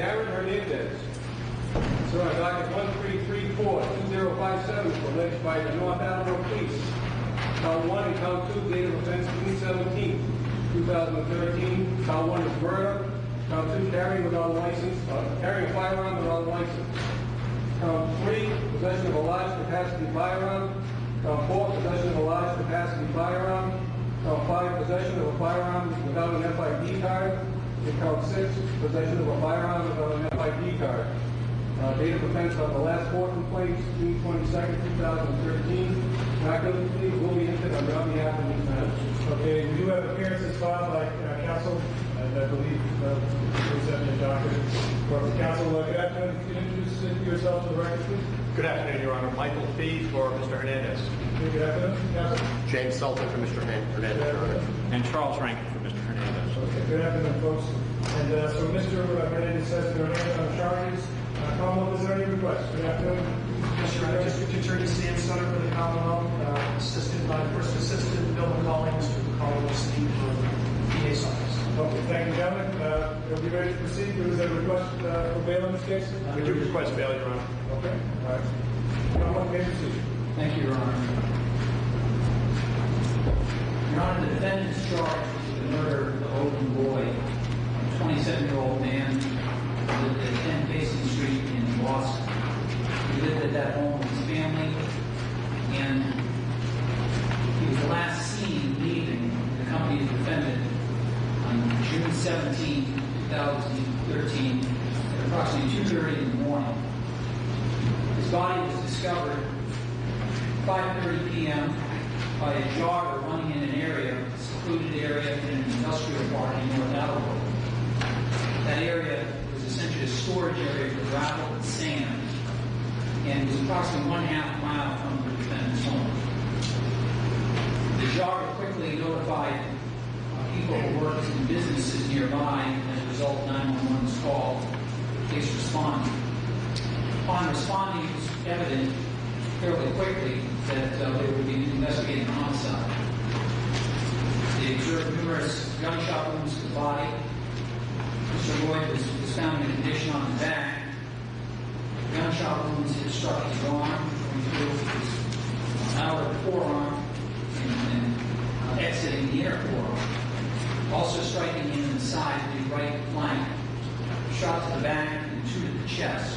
Darren Hernandez. So on docket 1334-2057, alleged by the North Attleboro Police. Count 1 and count 2, date of offense June 17, 2013. Count 1 is murder. Count 2, carrying without a license, carrying a firearm without a license. Count 3, possession of a large capacity firearm. Count 4, possession of a large capacity firearm. Count 5, possession of a firearm without an FID card. And count 6, possession of a firearm without an FID card. Date of offense on the last 4 complaints, June 22nd, 2013. Document will be entered on behalf of these matters. Okay, we do have appearances filed by counsel, and I believe we'll send the document. For the counsel, good afternoon. Can you introduce yourself to the record, please? Good afternoon, Your Honor. Michael Fee for Mr. Hernandez. Good afternoon, counsel. James Sultan for Mr. Hernandez, Your Honor. And Charles Rankin for Mr. Hernandez. Okay, good afternoon, folks. And so Mr. Hernandez says to Hernandez on charges. Commonwealth, is there any request? Good afternoon. Yes, Your Honor. District Attorney Sam Sutter for the Commonwealth, assisted by First Assistant Bill McCauley, Mr. McCauley will speak for the DA's office. Okay, thank you, gentlemen. Are we ready to proceed? Is there a request for bail in this case? We do request bail, Your Honor. Okay, all right. Commonwealth, may proceed. Thank you, Your Honor. Your Honor, the defendant is charged with the murder of the Oakland boy, a 27-year-old man who lived at 10 Basin Street in Boston. He lived at that home with his family, and he was last seen leaving the company of the defendant on June 17, 2013, at approximately 2:30 in the morning. His body was discovered 5:30 p.m. by a jogger running in an area, a secluded area in an industrial park in North Attleboro. That area was essentially a storage area for gravel and sand, and it was approximately 1/2 mile from the defendant's home. The jogger quickly notified people who worked in businesses nearby, and as a result, 911 was called. The police responded. Upon responding, it was evident fairly quickly that they would be investigating a homicide. They observed numerous gunshot wounds to the body. Mr. Lloyd was found in a condition on his back. Gunshot wounds had struck his arm, going through his outer forearm and exiting the inner forearm. Also striking him in the side of the right flank. Shot to the back and 2 to the chest.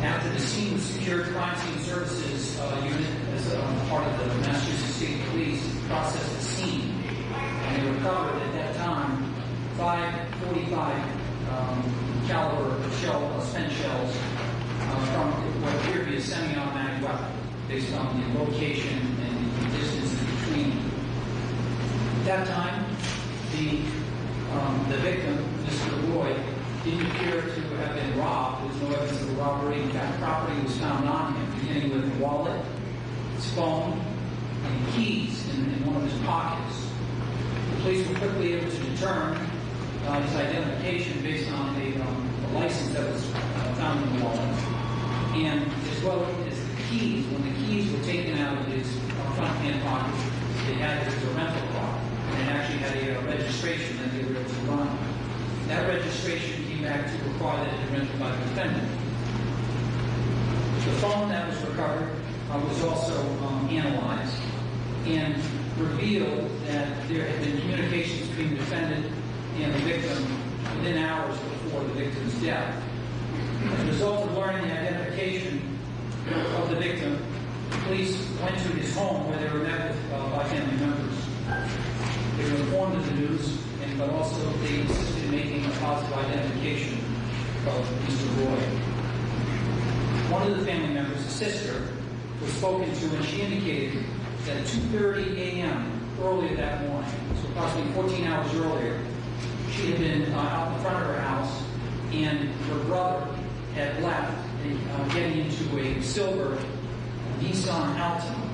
After the scene, the Secured Crime Scene Services unit, as part of the Massachusetts State Police, processed the scene, and they recovered at that time 5 .45 caliber spent shells from what appeared to be a semi-automatic weapon, based on the location and the distance between them. At that time, the victim, Mr. Lloyd, didn't appear to have been robbed. There was no evidence of a robbery. In fact, property was found on him, beginning with a wallet, his phone, and keys in one of his pockets. The police were quickly able to determine his identification based on a license that was found in the wallet, and as well as the keys. When the keys were taken out of his front hand pocket, they had it as a rental car, and it actually had a registration that they were able to run. That registration came back to require that it be rented by the defendant. The phone that was recovered was also analyzed and revealed that there had been communications between the defendant and the victim within hours before the victim's death. As a result of learning the identification of the victim, the police went to his home where they were met with by family members. They were informed of the news, but also they insisted in making a positive identification of Mr. Lloyd. One of the family members, a sister, was spoken to, and she indicated that at 2:30 a.m. earlier that morning, so approximately 14 hours earlier, she had been out in front of her house, and her brother had left, getting into a silver Nissan Altima.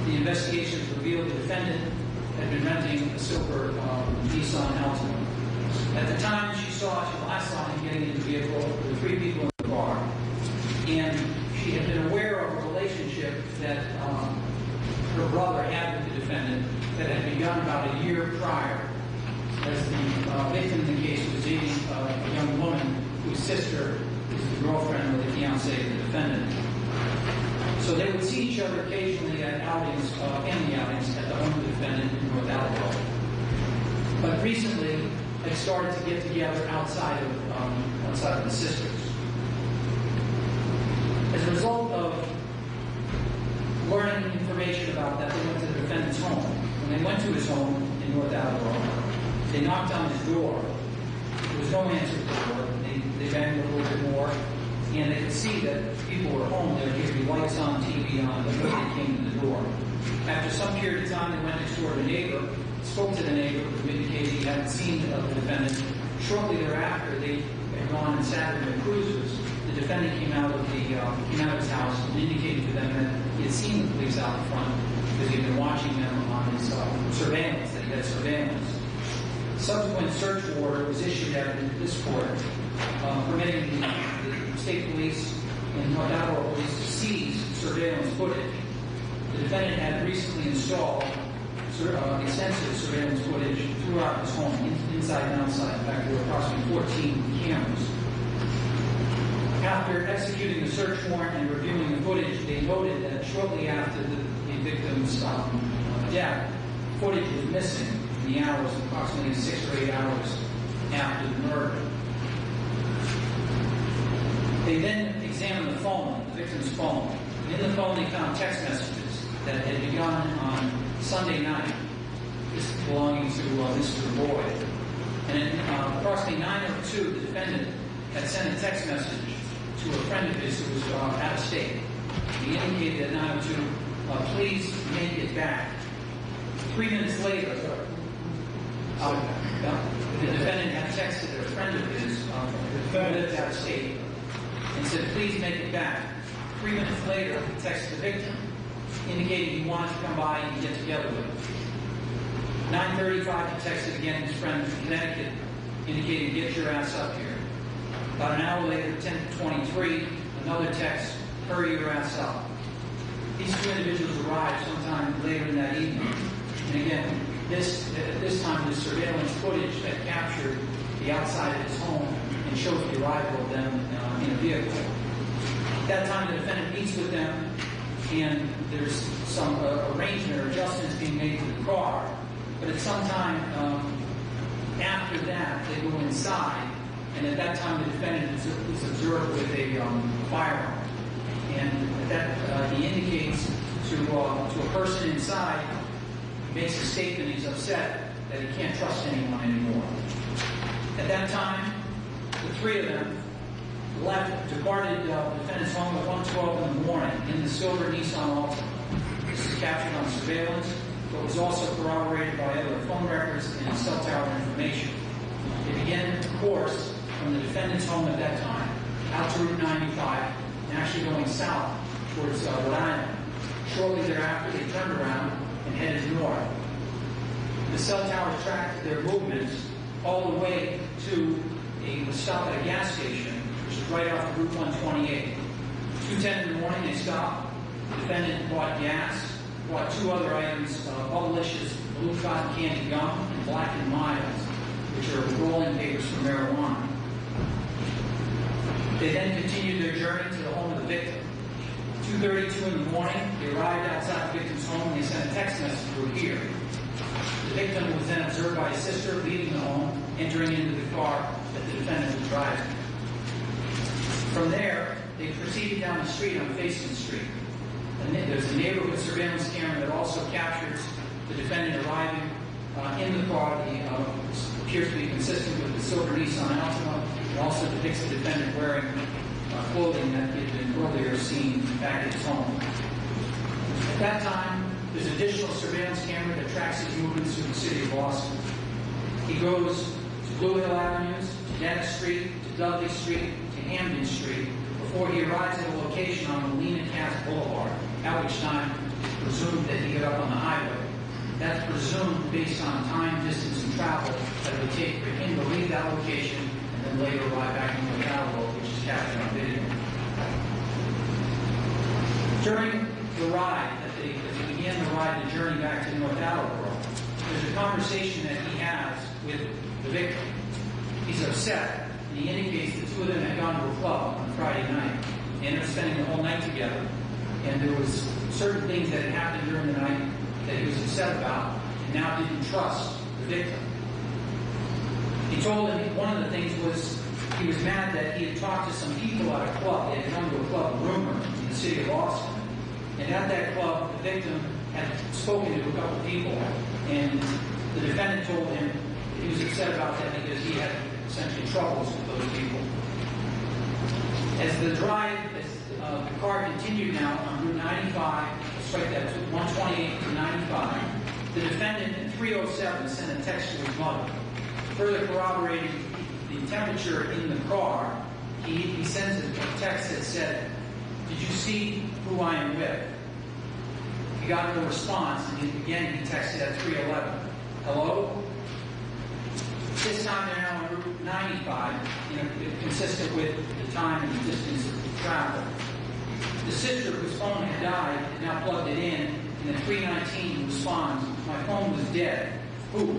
The investigations revealed the defendant had been renting a silver Nissan Altima. At the time she last saw him getting into the vehicle with 3 people in the car, and she had been aware of a relationship that her brother had with the defendant that had begun about a year prior, as the victim in the case was dating sister is the girlfriend or the fiancée of the defendant. So they would see each other occasionally at outings, family outings at the home of the defendant in North Attleboro. But recently, they started to get together outside of the sisters. As a result of learning information about that, they went to the defendant's home. When they went to his home in North Attleboro, they knocked on his door. There was no answer to the door. They banged a little bit more, and they could see that people were home. There would be lights on, TV on, before they came to the door. After some period of time, they went next door to the neighbor, spoke to the neighbor, who indicated he hadn't seen the defendant. Shortly thereafter, they had gone and sat in their cruisers. The defendant came out of his house and indicated to them that he had seen the police out in front because he had been watching them on his surveillance, that he had surveillance. Subsequent search warrant was issued at this court, permitting the state police and North Attleboro police to seize surveillance footage. The defendant had recently installed extensive surveillance footage throughout his home, inside and outside. In fact, there were approximately 14 cameras. After executing the search warrant and reviewing the footage, they noted that shortly after the victim's death, footage was missing in the hours, approximately 6 or 8 hours after the murder. They then examined the phone, the victim's phone. In the phone, they found text messages that had begun on Sunday night, this belonging to Mr. Boyd. And at approximately 9:02, the defendant had sent a text message to a friend of his who was out of state. He indicated at 9:02, please make it back. 3 minutes later, the defendant had texted a friend of his who lived out of state and said, please make it back. 3 minutes later, he texted the victim, indicating he wanted to come by and get together with him. 9:35, he texted again his friend from Connecticut, indicating, get your ass up here. About an hour later, 10:23, another text, hurry your ass up. These two individuals arrived sometime later in that evening. And again, at this time, the surveillance footage that captured the outside of his home and shows the arrival of them in a vehicle. At that time, the defendant meets with them, and there's some arrangement or adjustments being made to the car. But at some time after that, they go inside, and at that time, the defendant is observed with a firearm. And that he indicates to a person inside, makes a statement he's upset that he can't trust anyone anymore. At that time, the three of them departed the defendant's home at 1:12 in the morning in the silver Nissan Altima. This is captured on surveillance, but was also corroborated by other phone records and cell tower information. They began the course from the defendant's home at that time, out to Route 95, and actually going south towards Rhode Island. Shortly thereafter, they turned around and headed north. The cell towers tracked their movements all the way to a stop at a gas station, which is right off Route 128. 2:10 in the morning, they stopped. The defendant bought gas, bought two other items, Bubblicious blue cotton candy gum and Black and Miles, which are rolling papers for marijuana. They then continued their journey to the home of the victim. 2:32 in the morning, they arrived outside the victim's home and they sent a text message, "We're here." The victim was then observed by his sister leaving the home, entering into the car that the defendant was driving. From there, they proceeded down the street on Facing Street. And there's a neighborhood surveillance camera that also captures the defendant arriving in the car. He appears to be consistent with the silver Nissan Altima, and also depicts the defendant wearing clothing that he had been earlier seen back at his home. At that time, there's additional surveillance camera that tracks his movements through the city of Boston. He goes to Blue Hill Avenues, to Dennis Street, to Dudley Street, to Hamden Street, before he arrives at a location on Molina Cass Boulevard, at which time it's presumed that he got up on the highway. That's presumed based on time, distance, and travel that it would take for him to leave that location and then later arrive back in the Attleboro, which is captured on video. During the ride, as they began the journey back to North Attleboro, there's a conversation that he has with the victim. He's upset and he indicates the two of them had gone to a club on Friday night, and they're spending the whole night together. And there was certain things that had happened during the night that he was upset about, and now didn't trust the victim. He told him one of the things was he was mad that he had talked to some people at a club. They had come to a club, Rumor, in the city of Austin. And at that club, the victim had spoken to a couple of people, and the defendant told him he was upset about that because he had essentially troubles with those people. As the car continued now on Route 95, straight that 128 to 95, the defendant at 3:07 sent a text to his mother, further corroborating the temperature in the car. He sends a text that said, "Did you see who I am with?" He got no response, and again he texted at 3:11, "Hello?" This time they're now on Route 95, consistent with the time and the distance of travel. The sister whose phone had died had now plugged it in, and at 3:19 responds, "My phone was dead." Who?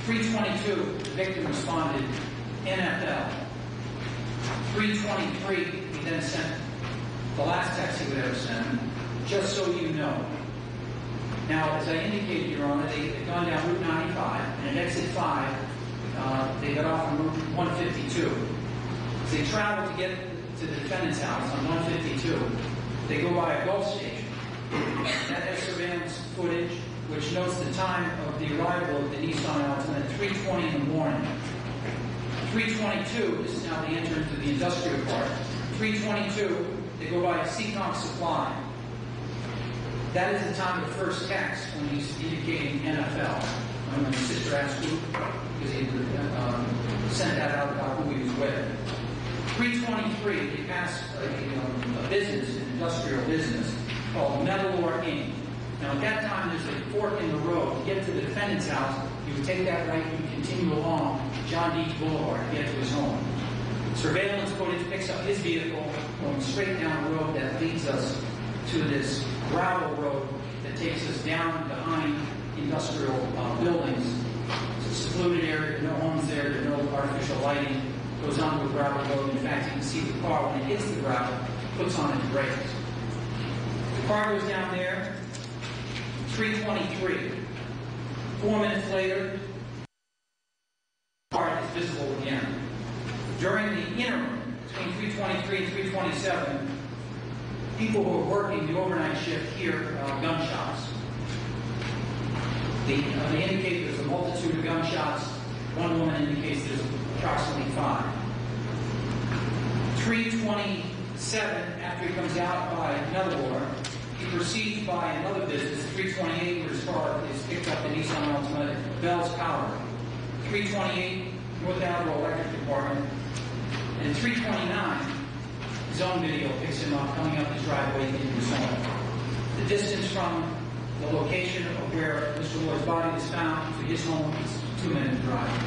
3:22, the victim responded, "NFL." 3:23, he then sent the last text he would ever send, "Just so you know." Now, as I indicated, Your Honor, they had gone down Route 95, and at exit 5, they got off on Route 152. As they travel to get to the defendant's house on 152, they go by a Gulf station. That has surveillance footage which notes the time of the arrival of the Nissan Altima at 3:20 in the morning. 3:22, this is now they enter into the industrial part. 3:22, they go by a Seacom Supply. That is the time of the first text when he's indicating NFL. When the sister asked who, because he sent that out about who he was with. 3:23, they pass a business, an industrial business called Metalor Inc. Now at that time, there's a fork in the road. To get to the defendant's house, you would take that right and continue along John Deach Boulevard to get to his home. Surveillance footage picks up his vehicle going straight down the road that leads us to this gravel road that takes us down behind industrial buildings. It's a secluded area, no homes there, there's no artificial lighting. Goes onto a gravel road. In fact, you can see the car when it hits the gravel, puts on its brakes. The car goes down there, 3:23. 4 minutes later, the car is visible again. During the interim, between 3:23 and 3:27, people who are working the overnight shift hear gunshots. They indicate there's a multitude of gunshots. One woman indicates there's approximately 5. 3:27, after he comes out by Metalor, he proceeds by another business, 3:28, where his car is picked up in Nissan Altima, Bell's Power. 3:28, North Attleboro Electric Department. And at 3:29, his own video picks him up coming up his driveway into his home. The distance from the location of where Mr. Lloyd's body was found to his home is 2-minute drive.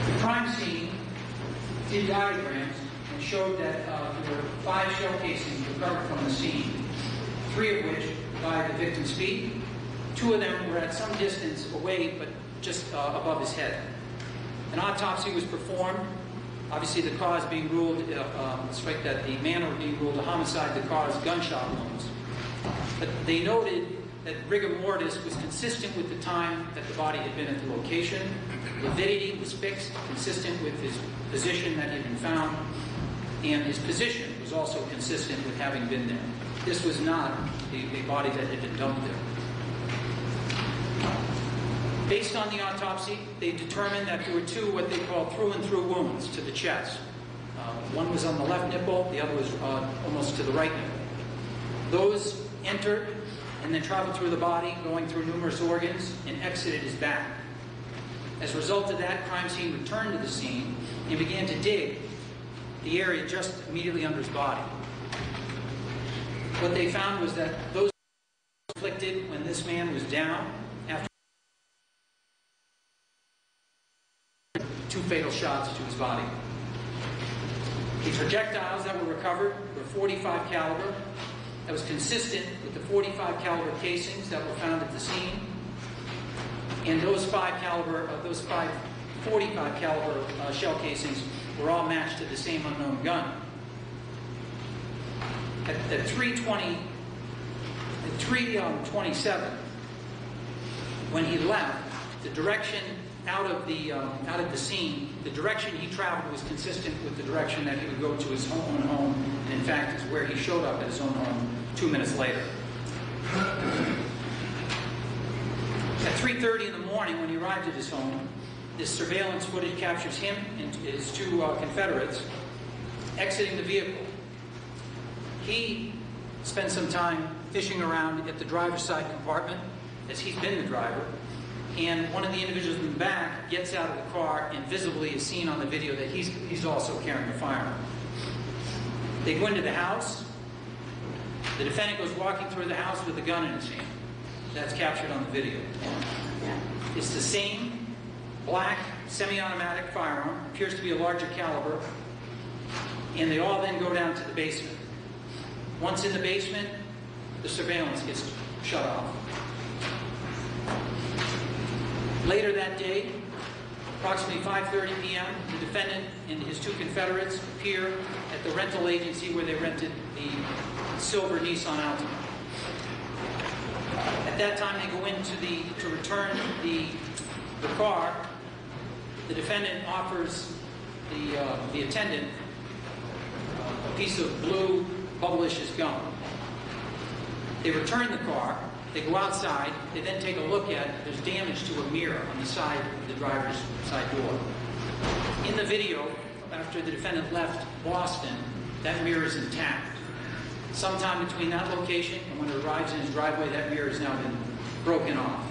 The crime scene did diagrams and showed that there were 5 shell casings recovered from the scene, 3 of which by the victim's feet. 2 of them were at some distance away, but just above his head. An autopsy was performed. Obviously, the cause being ruled, that the manner being ruled a homicide, the cause gunshot wounds. But they noted that rigor mortis was consistent with the time that the body had been at the location. Lividity was fixed, consistent with his position that he had been found, and his position was also consistent with having been there. This was not a body that had been dumped there. Based on the autopsy, they determined that there were 2 what they call through-and-through wounds to the chest. One was on the left nipple, the other was almost to the right nipple. Those entered and then traveled through the body, going through numerous organs, and exited his back. As a result of that, crime scene returned to the scene and began to dig the area just immediately under his body. What they found was that those were inflicted when this man was down after 2 fatal shots to his body. The projectiles that were recovered were .45 caliber, that was consistent with the .45 caliber casings that were found at the scene, and those 5 .45 caliber shell casings were all matched to the same unknown gun. At 3:27, when he left, the direction out of the scene, the direction he traveled was consistent with the direction that he would go to his own home, and in fact, is where he showed up at his own home 2 minutes later. At 3:30 in the morning, when he arrived at his home, this surveillance footage captures him and his 2 Confederates exiting the vehicle. He spent some time fishing around at the driver's side compartment, as he's been the driver, and one of the individuals in the back gets out of the car and visibly is seen on the video that he's also carrying a firearm. They go into the house. The defendant goes walking through the house with a gun in his hand. That's captured on the video. It's the same black semi-automatic firearm, appears to be a larger caliber, and they all then go down to the basement. Once in the basement, the surveillance gets shut off. Later that day, approximately 5:30 p.m., the defendant and his 2 Confederates appear at the rental agency where they rented the silver Nissan Altima. At that time, they go in to return the car. The defendant offers the attendant a piece of blue Bubblicious gum. They return the car. They go outside. They then take a look at, there's damage to a mirror on the side of the driver's side door. In the video, after the defendant left Boston, that mirror is intact. Sometime between that location and when it arrives in his driveway, that mirror has now been broken off.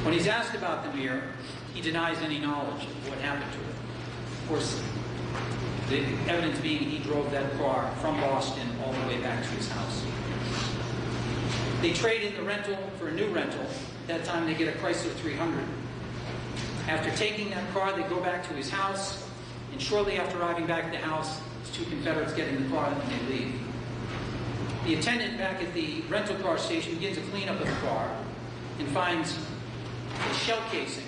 When he's asked about the mirror, he denies any knowledge of what happened to it. Of course, the evidence being he drove that car from Boston all the way back to his house. They trade in the rental for a new rental. That time they get a Chrysler 300. After taking that car, they go back to his house, and shortly after arriving back at the house, his 2 Confederates get in the car and they leave. The attendant back at the rental car station begins a cleanup of the car and finds a shell casing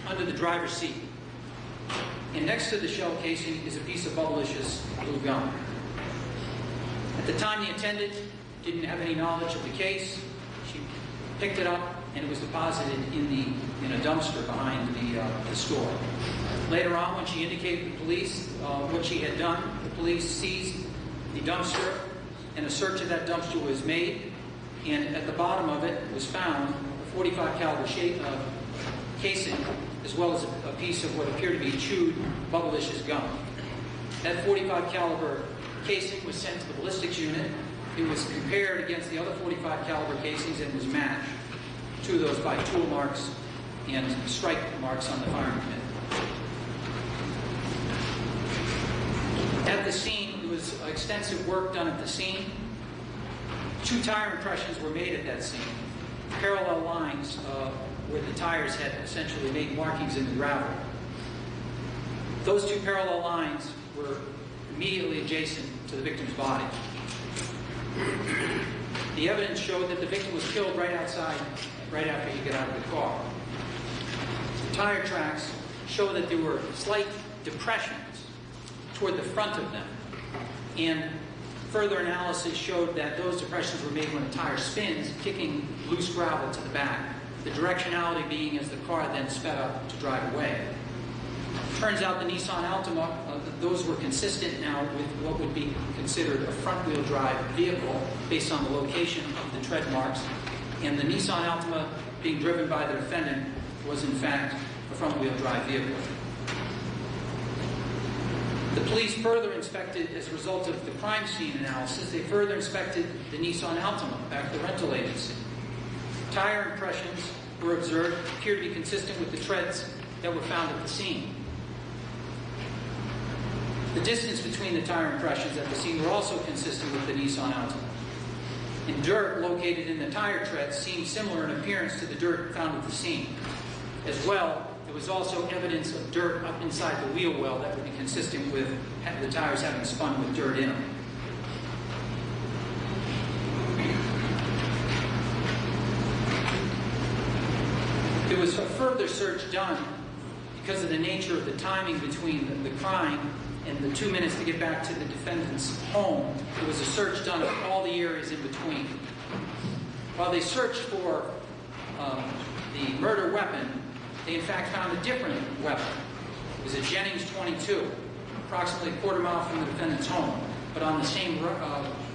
under the driver's seat. And next to the shell casing is a piece of Bubblicious blue gum. At the time, the attendant didn't have any knowledge of the case. She picked it up and it was deposited in a dumpster behind the store. Later on, when she indicated to the police what she had done, the police seized the dumpster and a search of that dumpster was made. And at the bottom of it was found a .45 caliber casing, as well as a piece of what appeared to be chewed Bubblicious gum. That .45 caliber casing was sent to the ballistics unit. It was compared against the other .45 caliber casings and was matched to those by tool marks and strike marks on the firing pin. At the scene, there was extensive work done at the scene. 2 tire impressions were made at that scene. Parallel lines where the tires had essentially made markings in the gravel. Those 2 parallel lines were immediately adjacent to the victim's body. The evidence showed that the victim was killed right outside, right after he got out of the car. The tire tracks show that there were slight depressions toward the front of them, and further analysis showed that those depressions were made when a tire spins, kicking loose gravel to the back. The directionality being as the car then sped up to drive away. Turns out the Nissan Altima, those were consistent now with what would be considered a front-wheel drive vehicle based on the location of the tread marks. And the Nissan Altima being driven by the defendant was in fact a front-wheel drive vehicle. The police further inspected, as a result of the crime scene analysis, they further inspected the Nissan Altima back at the rental agency. Tire impressions were observed, appear to be consistent with the treads that were found at the scene. The distance between the tire impressions at the scene were also consistent with the Nissan Altima. And dirt located in the tire treads seemed similar in appearance to the dirt found at the scene. As well, there was also evidence of dirt up inside the wheel well that would be consistent with the tires having spun with dirt in them. There was a further search done because of the nature of the timing between the crime and the 2 minutes to get back to the defendant's home. There was a search done of all the areas in between. While they searched for the murder weapon, they in fact found a different weapon. It was a Jennings .22, approximately a quarter mile from the defendant's home, but on the same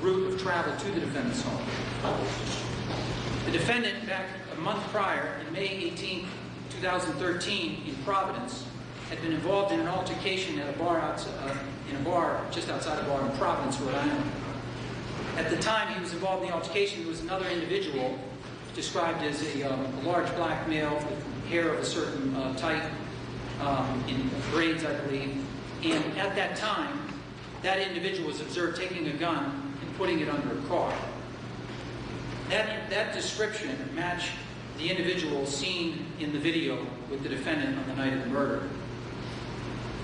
route of travel to the defendant's home. The defendant, back a month prior, in May 18, 2013, in Providence, had been involved in an altercation at a bar just outside a bar in Providence, Rhode Island. At the time he was involved in the altercation, there was another individual described as a large black male with hair of a certain type, in braids, I believe. And at that time, that individual was observed taking a gun and putting it under a car. That description matched the individual seen in the video with the defendant on the night of the murder.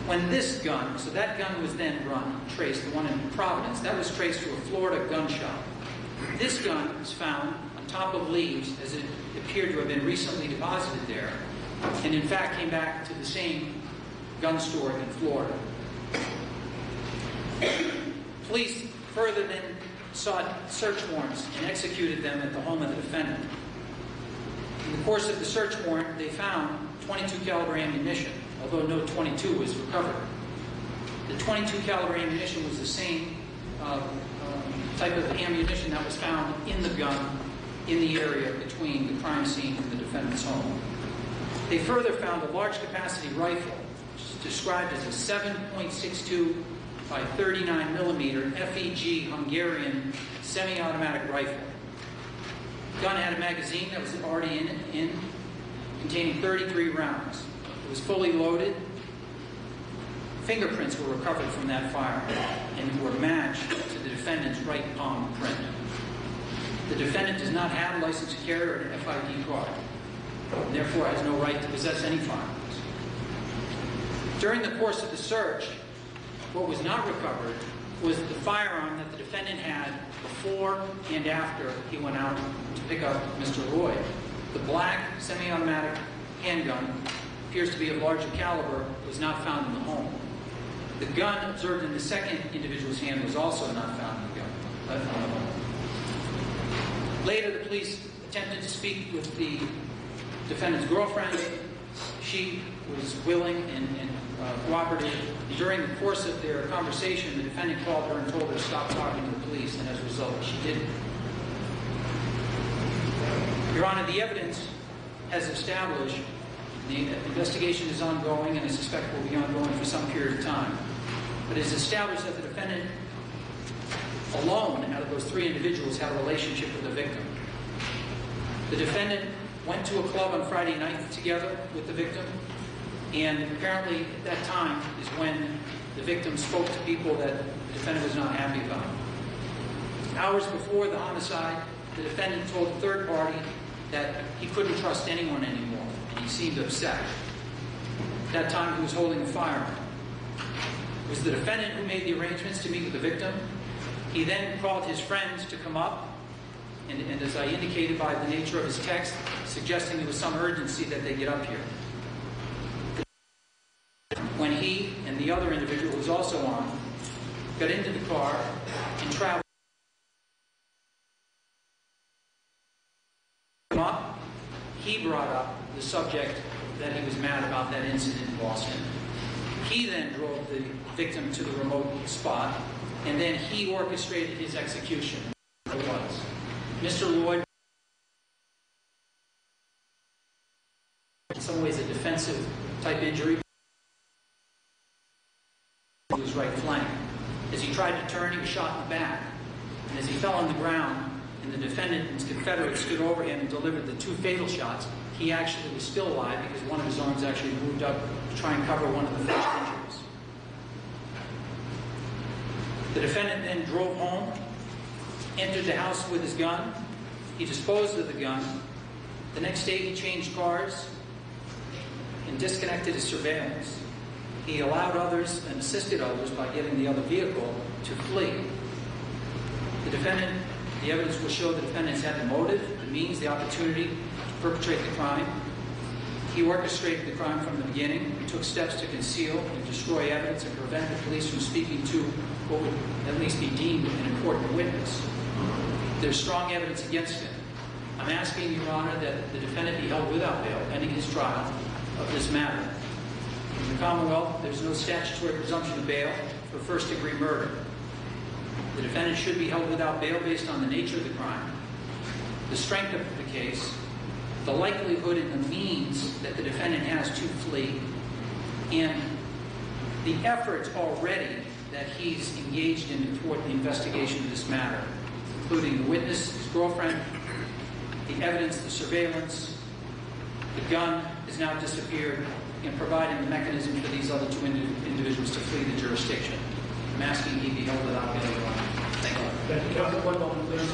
When this gun, so that gun was then traced, the one in Providence, that was traced to a Florida gun shop. This gun was found on top of leaves as it appeared to have been recently deposited there, and in fact came back to the same gun store in Florida. Police further then sought search warrants and executed them at the home of the defendant. In the course of the search warrant, they found .22 caliber ammunition, although no .22 was recovered. The .22 caliber ammunition was the same type of ammunition that was found in the gun in the area between the crime scene and the defendant's home. They further found a large capacity rifle, which is described as a 7.62 by 39 millimeter FEG Hungarian semi-automatic rifle. The gun had a magazine that was already in containing 33 rounds. It was fully loaded. Fingerprints were recovered from that firearm and were matched to the defendant's right palm print. The defendant does not have a license to carry or an FID card, and therefore has no right to possess any firearms. During the course of the search, what was not recovered was the firearm that the defendant had before and after he went out to pick up Mr. Lloyd. The black semi-automatic handgun appears to be of larger caliber, was not found in the home. The gun observed in the second individual's hand was also not found in the home. Later, the police attempted to speak with the defendant's girlfriend. She was willing and cooperative. During the course of their conversation, the defendant called her and told her to stop talking to the police, and as a result, she didn't. Your Honor, the evidence has established, the investigation is ongoing, and I suspect will be ongoing for some period of time, but it is established that the defendant alone, out of those three individuals, had a relationship with the victim. The defendant went to a club on Friday night together with the victim, and apparently at that time is when the victim spoke to people that the defendant was not happy about. Hours before the homicide, the defendant told a third party that he couldn't trust anyone anymore, and he seemed upset. At that time, he was holding a firearm. It was the defendant who made the arrangements to meet with the victim. He then called his friends to come up, and as I indicated by the nature of his text, suggesting there was some urgency that they get up here. When he and the other individual who was also armed got into the car and traveled up, he brought up the subject that he was mad about that incident in Boston. He then drove the victim to the remote spot, and then he orchestrated his execution. It was Mr. Lloyd, in some ways a defensive type injury to his right flank. As he tried to turn, he was shot in the back, and as he fell on the ground and the defendant and his confederates stood over him and delivered the two fatal shots, he actually was still alive because one of his arms actually moved up to try and cover one of the first injuries. The defendant then drove home, entered the house with his gun. He disposed of the gun. The next day he changed cars and disconnected his surveillance. He allowed others and assisted others by getting the other vehicle to flee. The evidence will show the defendants had the motive, the means, the opportunity to perpetrate the crime. He orchestrated the crime from the beginning. He took steps to conceal and destroy evidence and prevent the police from speaking to what would at least be deemed an important witness. There's strong evidence against him. I'm asking, Your Honor, that the defendant be held without bail pending his trial of this matter. In the Commonwealth, there's no statutory presumption of bail for first-degree murder. The defendant should be held without bail based on the nature of the crime, the strength of the case, the likelihood and the means that the defendant has to flee, and the efforts already that he's engaged in toward the investigation of this matter, including the witness, his girlfriend, the evidence, the surveillance, the gun has now disappeared, and providing the mechanism for these other two individuals to flee the jurisdiction. I'm asking he be held without bail, Your Honor. Thank you. Thank you, counsel. 1 moment, please.